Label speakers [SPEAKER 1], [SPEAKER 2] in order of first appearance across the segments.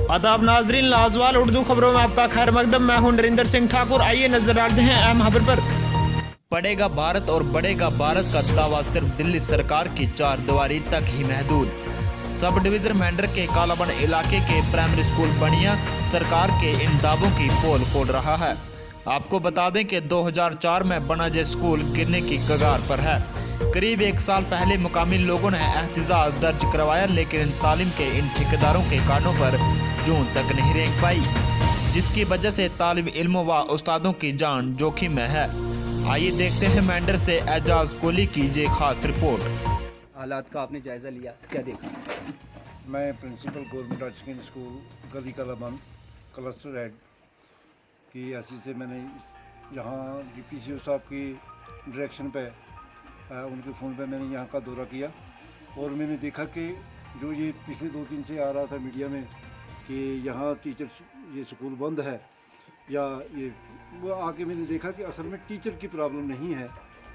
[SPEAKER 1] आदाब नाजरीन, लाजवाल उर्दू खबरों में आपका खैर मकदम। मैं हूं नरेंद्र सिंह ठाकुर। आइए नजर डालते हैं अहम खबर पर। पढ़ेगा भारत और बढ़ेगा भारत का दावा सिर्फ दिल्ली सरकार की चार दीवारी तक ही महदूद। सब डिवीजन मेंढर के कालाबन इलाके के प्राइमरी स्कूल बनिया सरकार के इन दावों की पोल खोल रहा है। आपको बता दें कि 2004 में बना ये स्कूल गिरने की कगार पर है। करीब एक साल पहले मुकामी लोगों ने एहतजाज दर्ज करवाया, लेकिन इन तालीम के इन ठेकेदारों के कानों पर जून तक नहीं रेंग पाई, जिसकी वजह से तालिब इल्मों व उस्तादों की जान जोखिम में है। आइए देखते हैं मेंढर से एजाज कोहली की ये खास रिपोर्ट।
[SPEAKER 2] हालात का आपने जायजा लिया, क्या देखा?
[SPEAKER 3] मैं principal government higher secondary school Gali Kalaban cluster head की हैसियत से मैंने यहाँ DPCO साहब की डायरेक्शन पे उनके फ़ोन पे मैंने यहाँ का दौरा किया और मैंने देखा कि जो ये पिछले 2 दिन से आ रहा था मीडिया में कि यहाँ टीचर ये स्कूल बंद है या ये, वो आके मैंने देखा कि असल में टीचर की प्रॉब्लम नहीं है।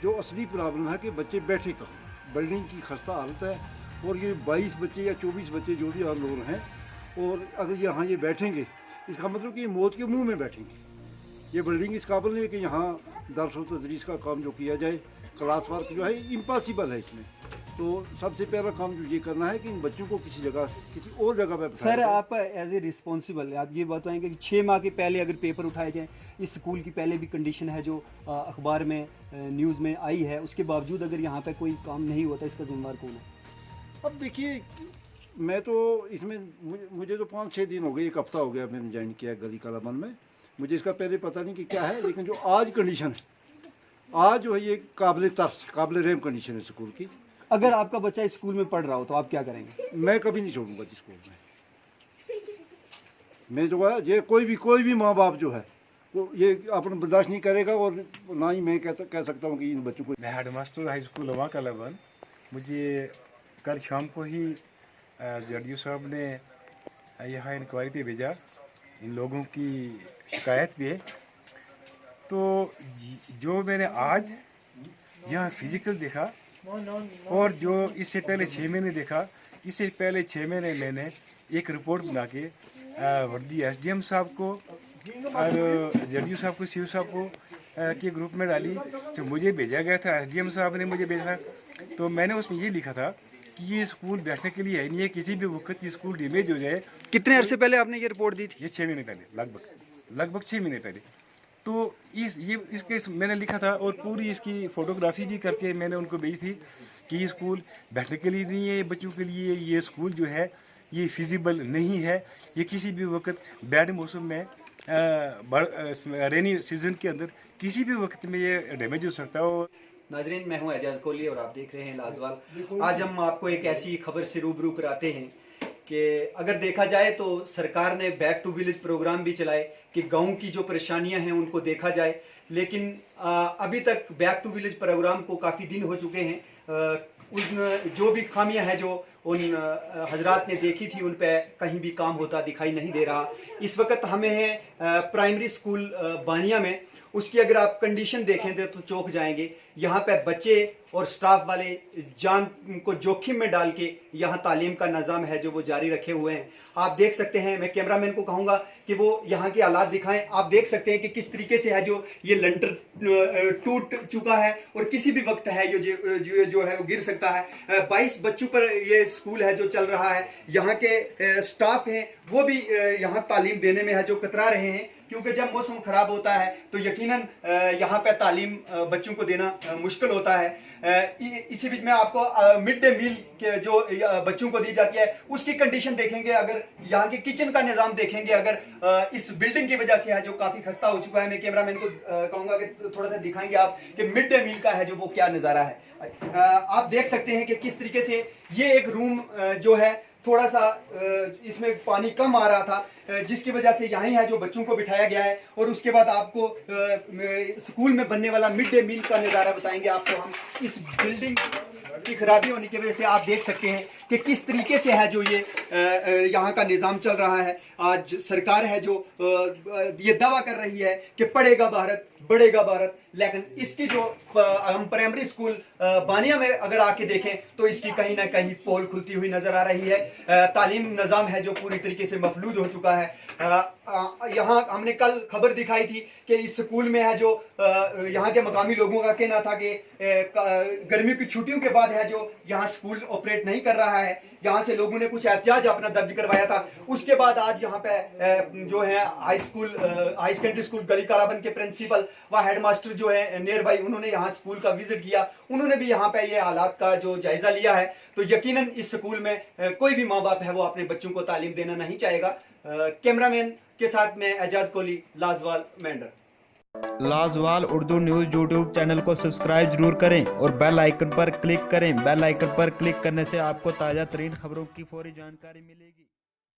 [SPEAKER 3] जो असली प्रॉब्लम है कि बच्चे बैठे कहाँ, बिल्डिंग की खस्ता हालत है और ये 22 बच्चे या 24 बच्चे जो भी और लोग हैं, और अगर यहाँ ये बैठेंगे इसका मतलब कि ये मौत के मुंह में बैठेंगे। ये बिल्डिंग इस काबिल नहीं है कि यहाँ दर्स व तदरीस का काम जो किया जाए, क्लास वर्क जो है इम्पॉसिबल है इसमें। तो सबसे पहला काम जो ये करना है कि इन बच्चों को किसी जगह से किसी और जगह पे
[SPEAKER 2] सर, आप एज ए रिस्पॉन्सिबल आप ये बताएंगे कि 6 माह के पहले अगर पेपर उठाए जाएं, इस स्कूल की पहले भी कंडीशन है जो अखबार में न्यूज़ में आई है, उसके बावजूद अगर यहाँ पे कोई काम नहीं होता, इसका जिम्मेदार कौन है?
[SPEAKER 3] अब देखिए, मैं तो इसमें मुझे तो 5-6 दिन हो गए, 1 हफ्ता हो गया मैंने ज्वाइन किया गली कालाबन में। मुझे इसका पहले पता नहीं कि क्या है, लेकिन जो आज कंडीशन है, आज जो है ये काबिल तर्स काबिल रहम कंडीशन है स्कूल की।
[SPEAKER 2] अगर आपका बच्चा इस स्कूल में पढ़ रहा हो तो आप क्या करेंगे?
[SPEAKER 3] मैं कभी नहीं छोड़ूंगा जिस स्कूल में। मैं जो है ये कोई भी माँ बाप जो है वो ये अपना बर्दाश्त नहीं करेगा, और ना ही मैं कह सकता हूँ कि इन बच्चों को।
[SPEAKER 4] मैं हेडमास्टर हाई स्कूल हवा कालाबन। मुझे कल शाम को ही जडियो साहब ने यहाँ इंक्वायरी पे भेजा, इन लोगों की शिकायत भी है। तो जो मैंने आज यहाँ फिजिकल देखा और जो इससे पहले 6 महीने देखा, इससे पहले 6 महीने मैंने एक रिपोर्ट बना के वर्दी SDM साहब को और जडियो साहब को, CU साहब को के ग्रुप में डाली। तो मुझे भेजा गया था, SDM साहब ने मुझे भेजा, तो मैंने उसमें ये लिखा था कि ये स्कूल बैठने के लिए है नहीं है, किसी भी वक्त ये स्कूल डैमेज हो जाए।
[SPEAKER 2] कितने अरसे पहले आपने ये रिपोर्ट दी थी?
[SPEAKER 4] ये 6 महीने पहले, लगभग 6 महीने पहले। तो इसके मैंने लिखा था और पूरी इसकी फोटोग्राफी भी करके मैंने उनको भेजी थी कि ये स्कूल बैठने के लिए नहीं है, बच्चों के लिए ये स्कूल जो है ये फिजिबल नहीं है। ये किसी भी वक्त बैड मौसम में रेनी सीजन के अंदर किसी भी वक्त में ये डैमेज हो सकता है।
[SPEAKER 2] नाजरीन, मैं हूं एजाज कोहली और आप देख रहे हैं लाजवाल। आज हम आपको एक ऐसी खबर से रूबरू कराते हैं कि अगर देखा जाए तो सरकार ने बैक टू विलेज प्रोग्राम भी चलाए कि गांव की जो परेशानियां हैं उनको देखा जाए, लेकिन अभी तक बैक टू विलेज प्रोग्राम को काफ़ी दिन हो चुके हैं। उन जो भी खामियां हैं जो उन हजरात ने देखी थी, उन पे कहीं भी काम होता दिखाई नहीं दे रहा। इस वक्त हमें है प्राइमरी स्कूल बानिया में, उसकी अगर आप कंडीशन देखें तो चौंक जाएंगे। यहाँ पे बच्चे और स्टाफ वाले जान को जोखिम में डाल के यहाँ तालीम का निज़ाम है जो वो जारी रखे हुए हैं। आप देख सकते हैं, मैं कैमरामैन को कहूँगा कि वो यहाँ के हालात दिखाएं। आप देख सकते हैं कि किस तरीके से है जो ये लंटर टूट चुका है और किसी भी वक्त है ये जो है वो गिर सकता है। 22 बच्चों पर ये स्कूल है जो चल रहा है। यहाँ के स्टाफ हैं वो भी यहाँ तालीम देने में है जो कतरा रहे हैं, क्योंकि जब मौसम खराब होता है तो यकीनन यहाँ पे तालीम बच्चों को देना मुश्किल होता है। इसी बीच में आपको मिड डे मील के जो बच्चों को दी जाती है उसकी कंडीशन देखेंगे, अगर यहाँ के किचन का निज़ाम देखेंगे, अगर इस बिल्डिंग की वजह से है जो काफ़ी खस्ता हो चुका है। मैं कैमरामैन को कहूँगा कि थोड़ा सा दिखाएंगे आप कि मिड डे मील का है जो वो क्या नज़ारा है। आप देख सकते हैं कि किस तरीके से ये एक रूम जो है थोड़ा सा इसमें पानी कम आ रहा था, जिसकी वजह से यहीं है जो बच्चों को बिठाया गया है। और उसके बाद आपको स्कूल में बनने वाला मिड डे मील का नज़ारा बताएंगे आपको हम। इस बिल्डिंग की खराबी होने की वजह से आप देख सकते हैं कि किस तरीके से है जो ये यहाँ का निज़ाम चल रहा है। आज सरकार है जो ये दावा कर रही है कि पढ़ेगा भारत बढ़ेगा भारत, लेकिन इसकी जो हम प्राइमरी स्कूल बानिया में अगर आके देखें तो इसकी कहीं ना कहीं पोल खुलती हुई नजर आ रही है। तालीम निज़ाम है जो पूरी तरीके से मफलूज हो चुका है। यहाँ हमने कल खबर दिखाई थी कि इस स्कूल में है जो यहाँ के मकामी लोगों का कहना था कि गर्मियों की छुट्टियों के बाद है जो यहाँ स्कूल ऑपरेट नहीं कर रहा है। यहाँ से लोगों ने कुछ एहतजाज अपना दर्ज करवाया था। उसके बाद आज यहाँ पे जो है हाई सेकेंडरी स्कूल गली कालाबन के प्रिंसिपल व हेडमास्टर जो है नियर बाई, उन्होंने यहाँ स्कूल का विजिट किया। उन्होंने भी यहाँ पे ये हालात का जो जायजा लिया है। तो यकीनन इस स्कूल में कोई भी माँ बाप है वो अपने बच्चों को तालीम देना नहीं चाहेगा। कैमरामैन के साथ में Ejaz Kohli, Lajwal, Mendhar.
[SPEAKER 1] Lajwal Urdu news YouTube channel को सब्सक्राइब जरूर करें और बेल आइकन पर क्लिक करें। बेल आइकन पर क्लिक करने से आपको ताज़ा तरीन खबरों की फौरी जानकारी मिलेगी।